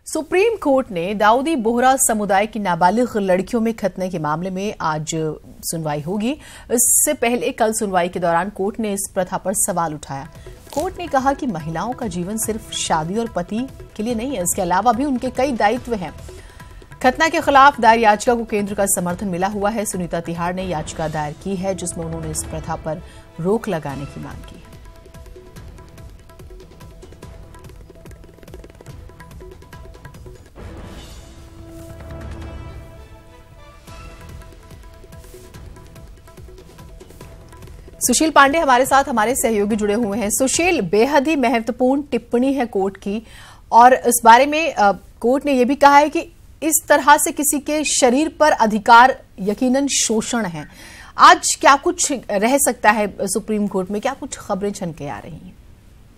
Supreme court ने दाऊदी बोहरा समुदाय की नाबालिग लड़कियों में खतने के मामले में आज सुनवाई होगी। इससे पहले कल सुनवाई के दौरान कोर्ट ने इस प्रथा पर सवाल उठाया। कोर्ट ने कहा कि महिलाओं का जीवन सिर्फ शादी और पति के लिए नहीं है, इसके अलावा भी उनके कई दायित्व हैं। खतना के खिलाफ दायर याचिका को केंद्र का समर्थन मिला हुआ है। सुनीता तिहाड़ ने याचिका दायर की है जिसमें उन्होंने इस प्रथा पर रोक लगाने की मांग की है। सुशील पांडे हमारे साथ हमारे सहयोगी जुड़े हुए हैं। सुशील, बेहद ही महत्वपूर्ण टिप्पणी है कोर्ट की और इस बारे में कोर्ट ने यह भी कहा है कि इस तरह से किसी के शरीर पर अधिकार यकीनन शोषण है। आज क्या कुछ रह सकता है सुप्रीम कोर्ट में, क्या कुछ खबरें छन के आ रही हैं?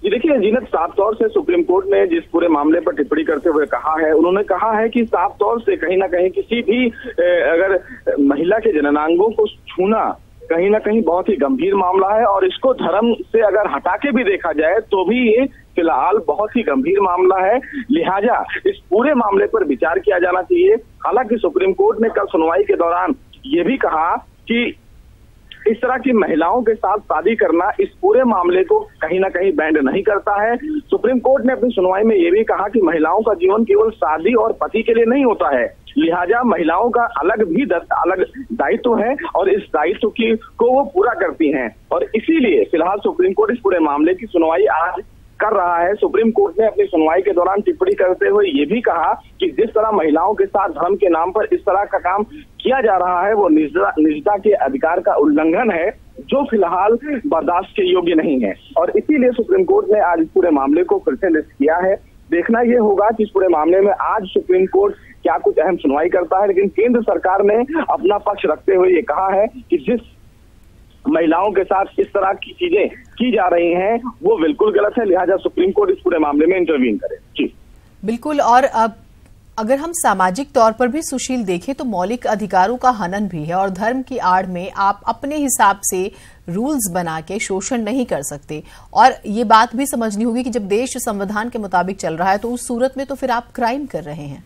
जी देखिए जीनत, साफ तौर से सुप्रीम कोर्ट ने जिस पूरे मामले पर टिप्पणी करते हुए कहा है, उन्होंने कहा है कि साफ तौर से कहीं ना कहीं किसी भी अगर महिला के जननांगों को छूना कहीं ना कहीं बहुत ही गंभीर मामला है और इसको धर्म से अगर हटा के भी देखा जाए तो भी ये फिलहाल बहुत ही गंभीर मामला है। लिहाजा इस पूरे मामले पर विचार किया जाना चाहिए। हालांकि सुप्रीम कोर्ट ने कल सुनवाई के दौरान ये भी कहा कि इस तरह की महिलाओं के साथ शादी करना इस पूरे मामले को कहीं ना कहीं बैंड नहीं करता है। सुप्रीम कोर्ट ने अपनी सुनवाई में ये भी कहा कि महिलाओं का जीवन केवल शादी और पति के लिए नहीं होता है, लिहाजा महिलाओं का अलग दायित्व है और इस दायित्व को वो पूरा करती हैं और इसीलिए फिलहाल सुप्रीम कोर्ट इस पूरे मामले की सुनवाई आज कर रहा है। सुप्रीम कोर्ट ने अपनी सुनवाई के दौरान टिप्पणी करते हुए ये भी कहा कि जिस तरह महिलाओं के साथ धर्म के नाम पर इस तरह का काम किया जा रहा है वो निजता के अधिकार का उल्लंघन है जो फिलहाल बर्दाश्त के योग्य नहीं है और इसीलिए सुप्रीम कोर्ट ने आज इस पूरे मामले को फिर से लिस्ट किया है। देखना यह होगा कि इस पूरे मामले में आज सुप्रीम कोर्ट क्या कुछ अहम सुनवाई करता है, लेकिन केंद्र सरकार ने अपना पक्ष रखते हुए ये कहा है कि जिस महिलाओं के साथ इस तरह की चीजें की जा रही हैं वो बिल्कुल गलत है, लिहाजा सुप्रीम कोर्ट इस पूरे मामले में इंटरवीन करे। जी बिल्कुल। और अब अगर हम सामाजिक तौर पर भी सुशील देखें तो मौलिक अधिकारों का हनन भी है और धर्म की आड़ में आप अपने हिसाब से रूल्स बना के शोषण नहीं कर सकते। और ये बात भी समझनी होगी कि जब देश संविधान के मुताबिक चल रहा है तो उस सूरत में तो फिर आप क्राइम कर रहे हैं।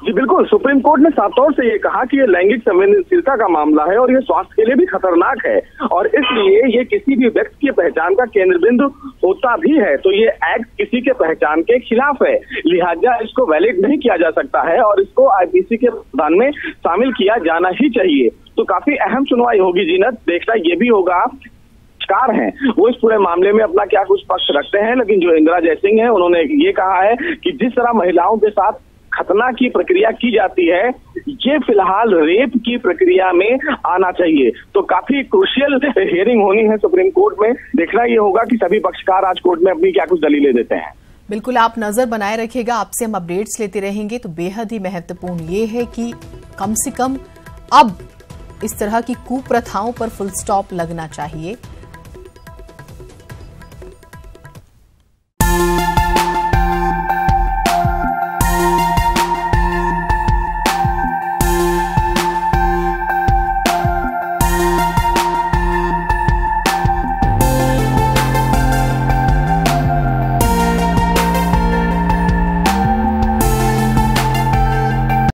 जी बिल्कुल, सुप्रीम कोर्ट ने साफ तौर से ये कहा कि ये लैंगिक संवेदनशीलता का मामला है और ये स्वास्थ्य के लिए भी खतरनाक है और इसलिए ये किसी भी व्यक्ति की पहचान का केंद्र बिंदु होता भी है तो ये एक्ट किसी के पहचान के खिलाफ है, लिहाजा इसको वैलिड नहीं किया जा सकता है और इसको आईपीसी के प्रावधान में शामिल किया जाना ही चाहिए। तो काफी अहम सुनवाई होगी जीनत। देखना ये भी होगा हैं वो इस पूरे मामले में अपना क्या कुछ पक्ष रखते हैं, लेकिन जो इंदिरा जयसिंह है उन्होंने ये कहा है कि जिस तरह महिलाओं के साथ खतना की प्रक्रिया की जाती है ये फिलहाल रेप की प्रक्रिया में आना चाहिए। तो काफी क्रूशियल हियरिंग होनी है सुप्रीम कोर्ट में। देखना ये होगा कि सभी पक्षकार आज कोर्ट में अपनी क्या कुछ दलीलें देते हैं। बिल्कुल, आप नजर बनाए रखिएगा, आपसे हम अपडेट्स लेते रहेंगे। तो बेहद ही महत्वपूर्ण ये है कि कम से कम अब इस तरह की कुप्रथाओं पर फुल स्टॉप लगना चाहिए।